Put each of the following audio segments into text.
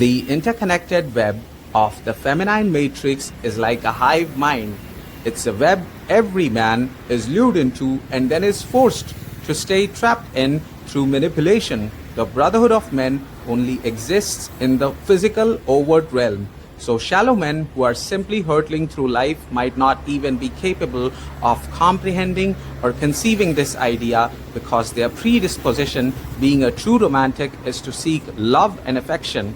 The interconnected web of the feminine matrix is like a hive mind. It's a web every man is lured into and then is forced to stay trapped in through manipulation. The brotherhood of men only exists in the physical overt realm. So shallow men who are simply hurtling through life might not even be capable of comprehending or conceiving this idea, because their predisposition, being a true romantic, is to seek love and affection.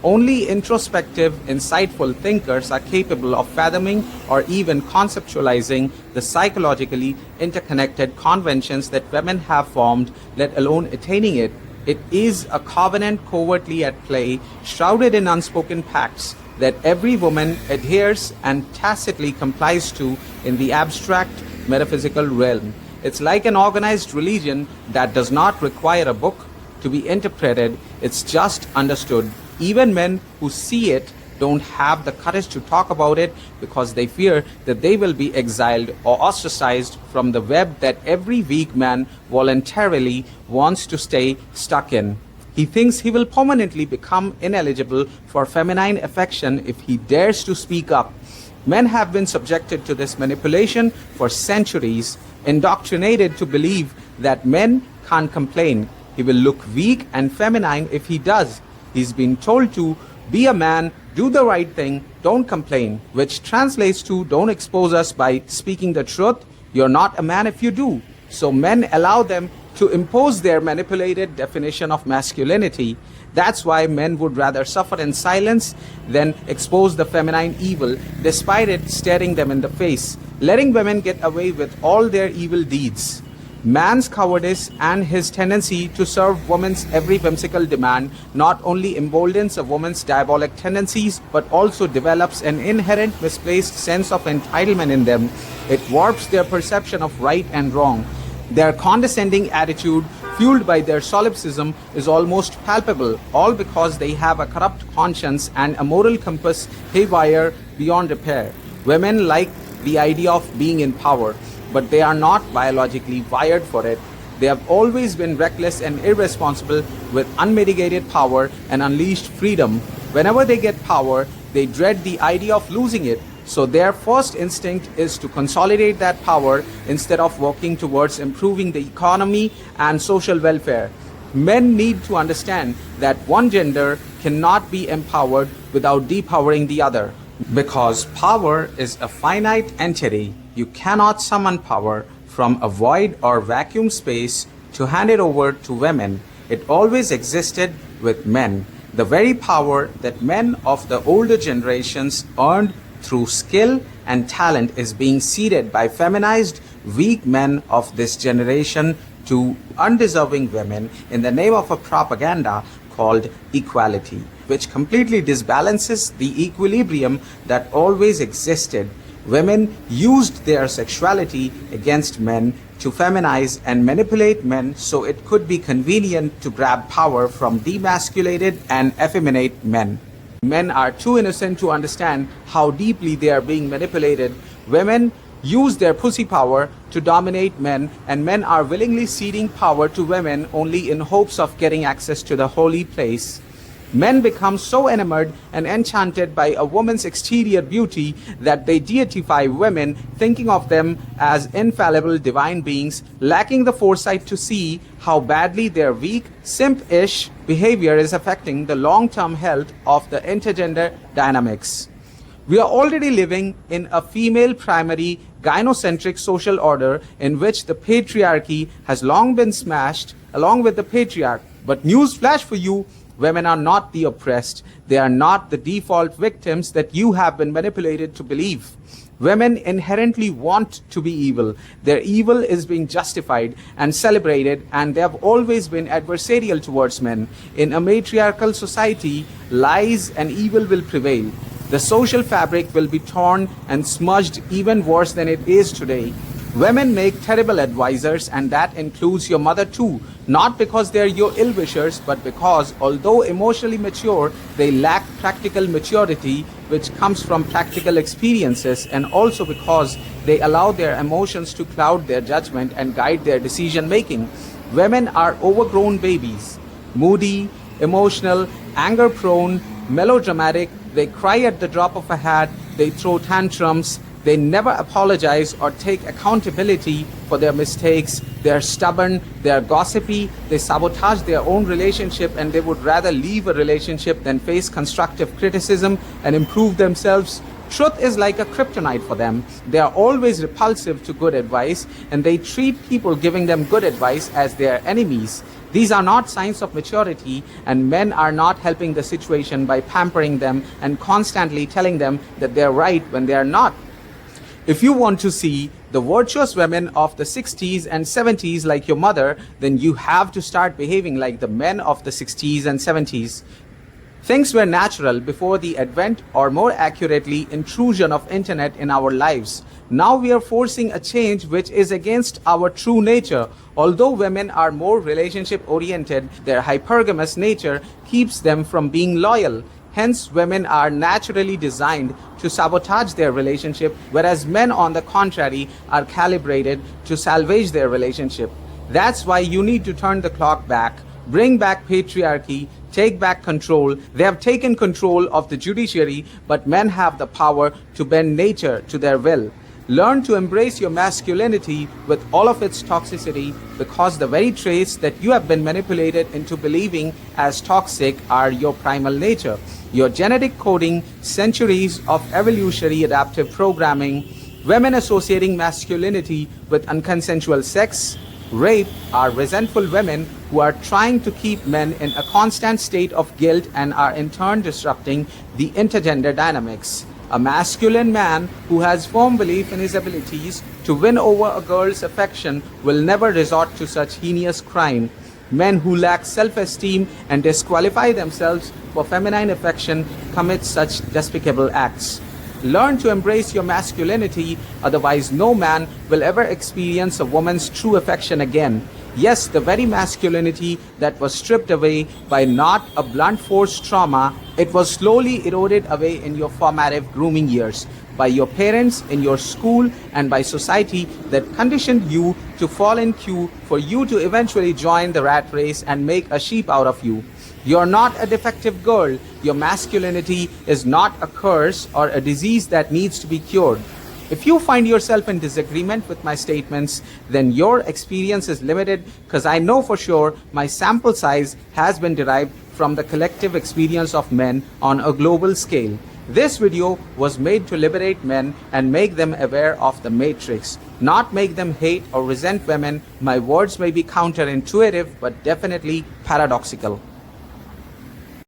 Only introspective, insightful thinkers are capable of fathoming or even conceptualizing the psychologically interconnected conventions that women have formed, let alone attaining it. It is a covenant covertly at play, shrouded in unspoken pacts, that every woman adheres and tacitly complies to in the abstract metaphysical realm. It's like an organized religion that does not require a book to be interpreted, it's just understood. Even men who see it don't have the courage to talk about it, because they fear that they will be exiled or ostracized from the web that every weak man voluntarily wants to stay stuck in. He thinks he will permanently become ineligible for feminine affection if he dares to speak up. Men have been subjected to this manipulation for centuries, indoctrinated to believe that men can't complain. He will look weak and feminine if he does. He's been told to be a man, do the right thing, don't complain, which translates to don't expose us by speaking the truth. You're not a man if you do. So men allow them to impose their manipulated definition of masculinity. That's why men would rather suffer in silence than expose the feminine evil, despite it staring them in the face, letting women get away with all their evil deeds. Man's cowardice and his tendency to serve woman's every whimsical demand not only emboldens a woman's diabolic tendencies, but also develops an inherent misplaced sense of entitlement in them. It warps their perception of right and wrong. Their condescending attitude, fueled by their solipsism, is almost palpable, all because they have a corrupt conscience and a moral compass haywire beyond repair. Women like the idea of being in power, but they are not biologically wired for it. They have always been reckless and irresponsible with unmitigated power and unleashed freedom. Whenever they get power, they dread the idea of losing it. So their first instinct is to consolidate that power instead of working towards improving the economy and social welfare. Men need to understand that one gender cannot be empowered without depowering the other. Because power is a finite entity, you cannot summon power from a void or vacuum space to hand it over to women. It always existed with men. The very power that men of the older generations earned through skill and talent is being ceded by feminized, weak men of this generation to undeserving women in the name of a propaganda called equality, which completely disbalances the equilibrium that always existed. Women used their sexuality against men to feminize and manipulate men so it could be convenient to grab power from demasculated and effeminate men. Men are too innocent to understand how deeply they are being manipulated. Women use their pussy power to dominate men, and men are willingly ceding power to women only in hopes of getting access to the holy place. Men become so enamored and enchanted by a woman's exterior beauty that they deify women, thinking of them as infallible divine beings, lacking the foresight to see how badly their weak, simp-ish behavior is affecting the long-term health of the intergender dynamics. We are already living in a female primary gynocentric social order in which the patriarchy has long been smashed along with the patriarch. But newsflash for you, women are not the oppressed. They are not the default victims that you have been manipulated to believe. Women inherently want to be evil. Their evil is being justified and celebrated, and they have always been adversarial towards men. In a matriarchal society, lies and evil will prevail. The social fabric will be torn and smudged even worse than it is today. Women make terrible advisors, and that includes your mother too, not because they're your ill-wishers, but because, although emotionally mature, they lack practical maturity, which comes from practical experiences, and also because they allow their emotions to cloud their judgment and guide their decision-making. Women are overgrown babies, moody, emotional, anger-prone, melodramatic, they cry at the drop of a hat, they throw tantrums, they never apologize or take accountability for their mistakes. They are stubborn, they are gossipy, they sabotage their own relationship, and they would rather leave a relationship than face constructive criticism and improve themselves. Truth is like a kryptonite for them. They are always repulsive to good advice, and they treat people giving them good advice as their enemies. These are not signs of maturity, and men are not helping the situation by pampering them and constantly telling them that they are right when they are not. If you want to see the virtuous women of the 60s and 70s like your mother, then you have to start behaving like the men of the 60s and 70s. Things were natural before the advent, or more accurately, intrusion of internet in our lives. Now we are forcing a change which is against our true nature. Although women are more relationship oriented, their hypergamous nature keeps them from being loyal. Hence, women are naturally designed to sabotage their relationship, whereas men, on the contrary, are calibrated to salvage their relationship. That's why you need to turn the clock back, bring back patriarchy, take back control. They have taken control of the judiciary, but men have the power to bend nature to their will. Learn to embrace your masculinity with all of its toxicity, because the very traits that you have been manipulated into believing as toxic are your primal nature. Your genetic coding, centuries of evolutionary adaptive programming, women associating masculinity with unconsensual sex, rape are resentful women who are trying to keep men in a constant state of guilt and are in turn disrupting the intergender dynamics. A masculine man who has firm belief in his abilities to win over a girl's affection will never resort to such heinous crime. Men who lack self-esteem and disqualify themselves for feminine affection commit such despicable acts. Learn to embrace your masculinity, otherwise no man will ever experience a woman's true affection again. Yes, the very masculinity that was stripped away by not a blunt force trauma, it was slowly eroded away in your formative grooming years, by your parents, in your school, and by society that conditioned you to fall in queue for you to eventually join the rat race and make a sheep out of you. You're not a defective girl. Your masculinity is not a curse or a disease that needs to be cured. If you find yourself in disagreement with my statements, then your experience is limited, because I know for sure my sample size has been derived from the collective experience of men on a global scale. This video was made to liberate men and make them aware of the matrix, not make them hate or resent women. My words may be counterintuitive, but definitely paradoxical.